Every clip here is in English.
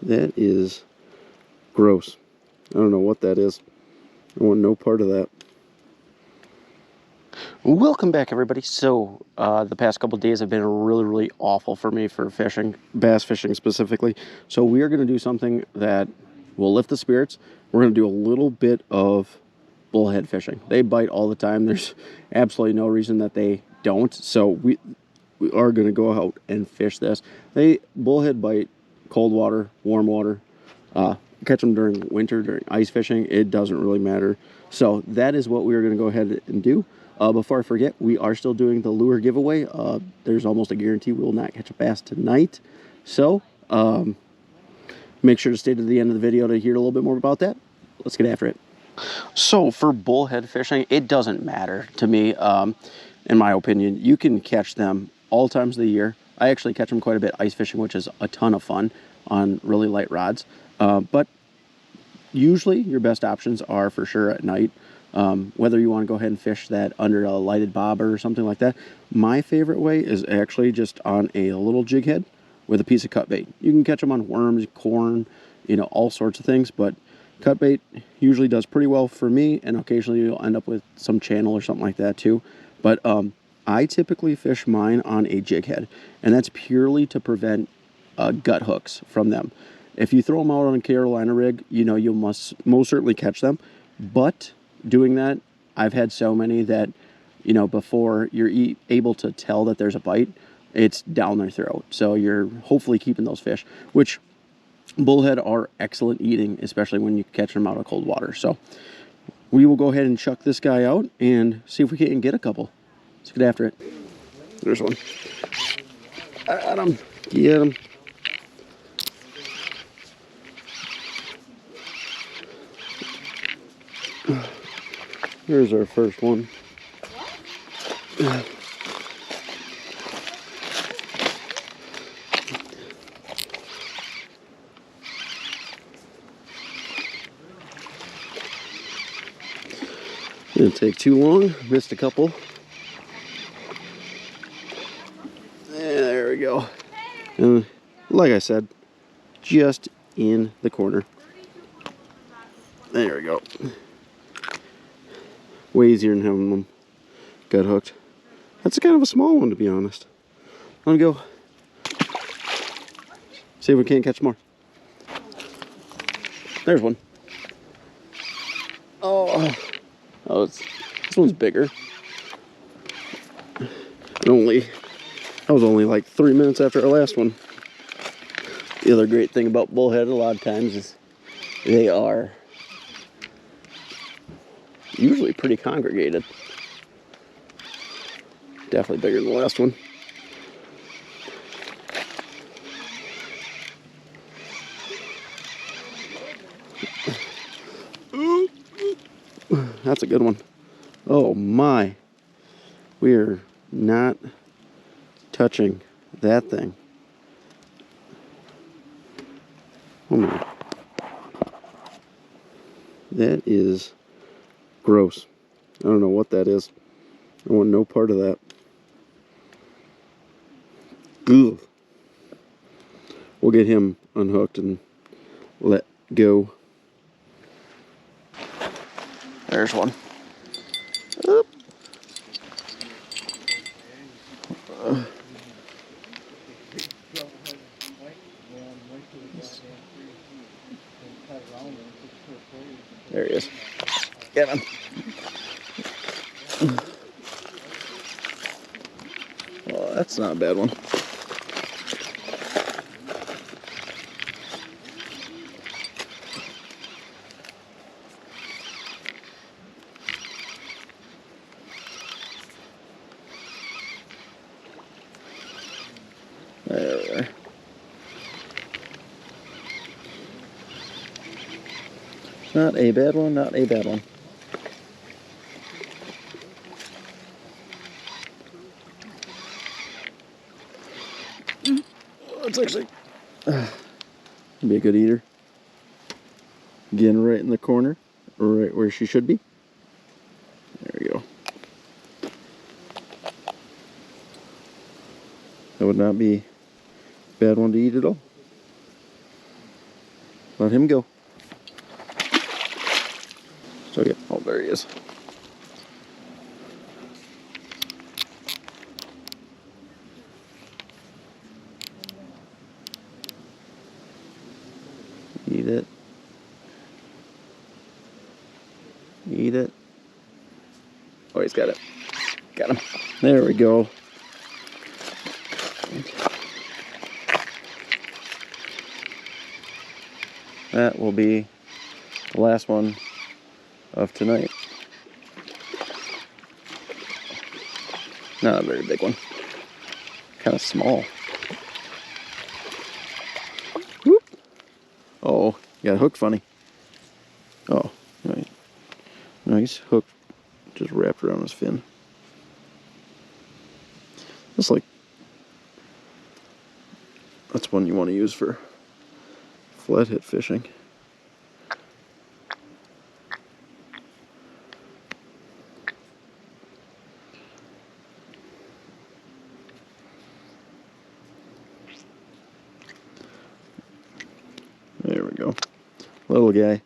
That is gross. I don't know what that is. I want no part of that. Welcome back, everybody. So the past couple of days have been really awful for me for fishing, bass fishing specifically. So we are going to do something that will lift the spirits. We're going to do a little bit of bullhead fishing. They bite all the time. There's absolutely no reason that they don't. So we are going to go out and fish this. Bullhead bite cold water, warm water. Catch them during winter, during ice fishing. It doesn't really matter. So that is what we're going to go ahead and do. Before I forget, we are still doing the lure giveaway. There's almost a guarantee we will not catch a bass tonight. So make sure to stay to the end of the video to hear a little bit more about that. Let's get after it. So for bullhead fishing, it doesn't matter to me. In my opinion, you can catch them all times of the year. I actually catch them quite a bit ice fishing, which is a ton of fun on really light rods. But usually your best options are for sure at night. Whether you want to go ahead and fish that under a lighted bobber or something like that. My favorite way is actually just on a little jig head with a piece of cut bait. You can catch them on worms, corn, all sorts of things, but cut bait usually does pretty well for me, and occasionally you'll end up with some channel or something like that too. But I typically fish mine on a jig head, and that's purely to prevent gut hooks from them. If you throw them out on a Carolina rig, you'll most certainly catch them, but doing that, I've had so many that, before you're able to tell that there's a bite, it's down their throat. So you're hopefully keeping those fish, which bullhead are excellent eating, especially when you catch them out of cold water. So we will go ahead and chuck this guy out and see if we can get a couple. Let's get after it. There's one. Got him. Get him. Here's our first one. Didn't take too long. Missed a couple. There we go. And like I said, just in the corner. There we go. Way easier than having them gut hooked. That's kind of a small one, to be honest. Let me go. See if we can't catch more. There's one. Oh, this one's bigger. That was only like 3 minutes after our last one. The other great thing about bullhead a lot of times is they are usually pretty congregated. Definitely bigger than the last one. That's a good one. Oh my. We're not touching that thing. Oh my. That is gross. I don't know what that is. I want no part of that. Ugh. We'll get him unhooked and let go. There's one. Oop. There he is. Get him. Oh, that's not a bad one. There we are. Not a bad one, not a bad one. It's actually be a good eater. Again, right in the corner, right where she should be. There we go. That would not be a bad one to eat at all. Let him go. So yeah, oh, there he is. Eat it. Eat it. Oh, he's got it. Got him. There we go. That will be the last one of tonight. Not a very big one. Kind of small. Whoop. Oh, you got a hook funny. Oh, right. Nice hook just wrapped around his fin. That's like, that's one you want to use for flathead fishing. There we go. Little guy.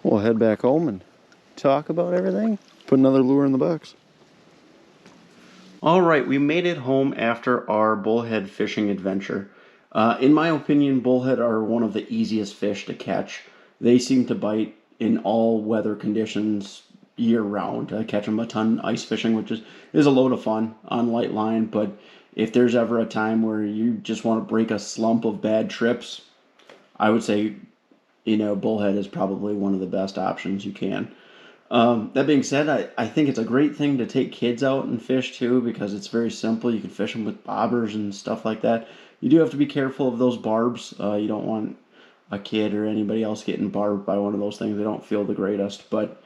We'll head back home and talk about everything. Put another lure in the box. All right, we made it home after our bullhead fishing adventure. In my opinion, bullhead are one of the easiest fish to catch. They seem to bite in all weather conditions year round. I catch them a ton ice fishing, which is a load of fun on light line, but if there's ever a time where you just want to break a slump of bad trips, I would say, bullhead is probably one of the best options you can. That being said, I think it's a great thing to take kids out and fish too, because it's very simple. You can fish them with bobbers and stuff like that. You do have to be careful of those barbs. You don't want a kid or anybody else getting barbed by one of those things. They don't feel the greatest. But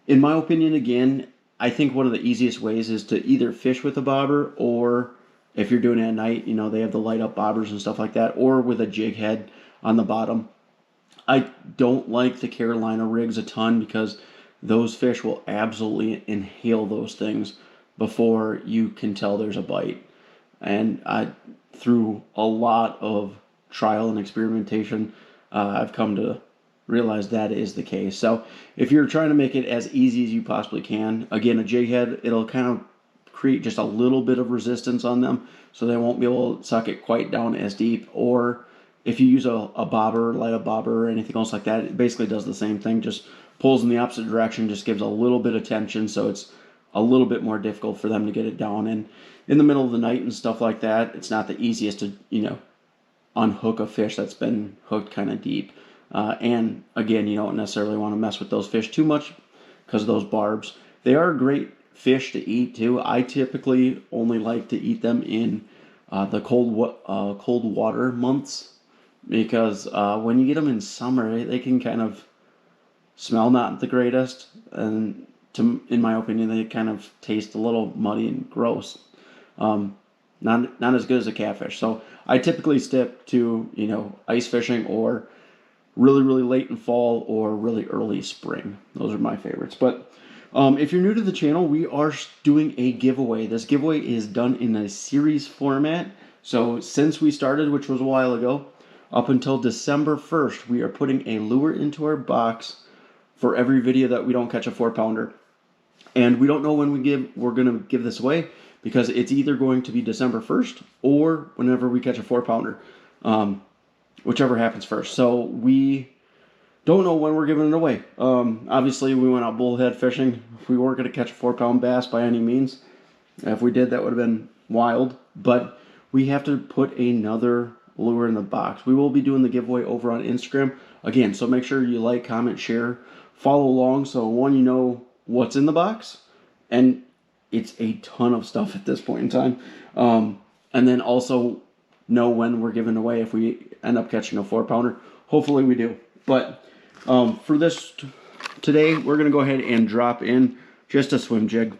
in my opinion, again, I think one of the easiest ways is to either fish with a bobber, or if you're doing it at night, they have the light up bobbers and stuff like that, or with a jig head on the bottom. I don't like the Carolina rigs a ton because those fish will absolutely inhale those things before you can tell there's a bite. And through a lot of trial and experimentation, I've come to realize that is the case. So if you're trying to make it as easy as you possibly can, again, a jig head, it'll kind of create just a little bit of resistance on them, so they won't be able to suck it quite down as deep. Or if you use a bobber, light up bobber, or anything else like that, it basically does the same thing, just pulls in the opposite direction, just gives a little bit of tension, so it's a little bit more difficult for them to get it down. And in the middle of the night and stuff like that, it's not the easiest to, unhook a fish that's been hooked kind of deep. And again, you don't necessarily want to mess with those fish too much because of those barbs. They are great fish to eat too. I typically only like to eat them in the cold water months, because when you get them in summer, they can kind of smell not the greatest, and in my opinion, they kind of taste a little muddy and gross. Not as good as a catfish. So I typically stick to ice fishing, or really, really late in fall, or really early spring. Those are my favorites. But if you're new to the channel, we are doing a giveaway. This giveaway is done in a series format. So since we started, which was a while ago, up until December 1st, we are putting a lure into our box for every video that we don't catch a 4-pounder. And we don't know when we're going to give this away, because it's either going to be December 1st or whenever we catch a 4-pounder. Whichever happens first. So we don't know when we're giving it away. Obviously, we went out bullhead fishing. We weren't going to catch a 4-pound bass by any means. If we did, that would have been wild. But we have to put another lure in the box. We will be doing the giveaway over on Instagram. Again, so make sure you like, comment, share, follow along, so one, you know what's in the box. And it's a ton of stuff at this point in time. And then also know when we're giving away if we end up catching a 4-pounder. Hopefully we do. But for this today, we're going to go ahead and drop in just a swim jig.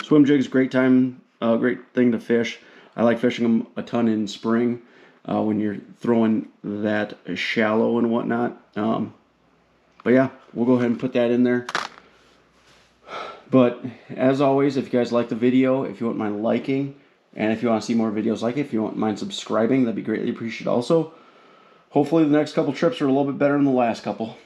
Swim jig is a great thing to fish. I like fishing them a ton in spring when you're throwing that shallow and whatnot. But yeah, we'll go ahead and put that in there. But as always, if you guys like the video, if you wouldn't mind liking, And if you want to see more videos like it, if you wouldn't mind subscribing, that'd be greatly appreciated also. Hopefully the next couple trips are a little bit better than the last couple.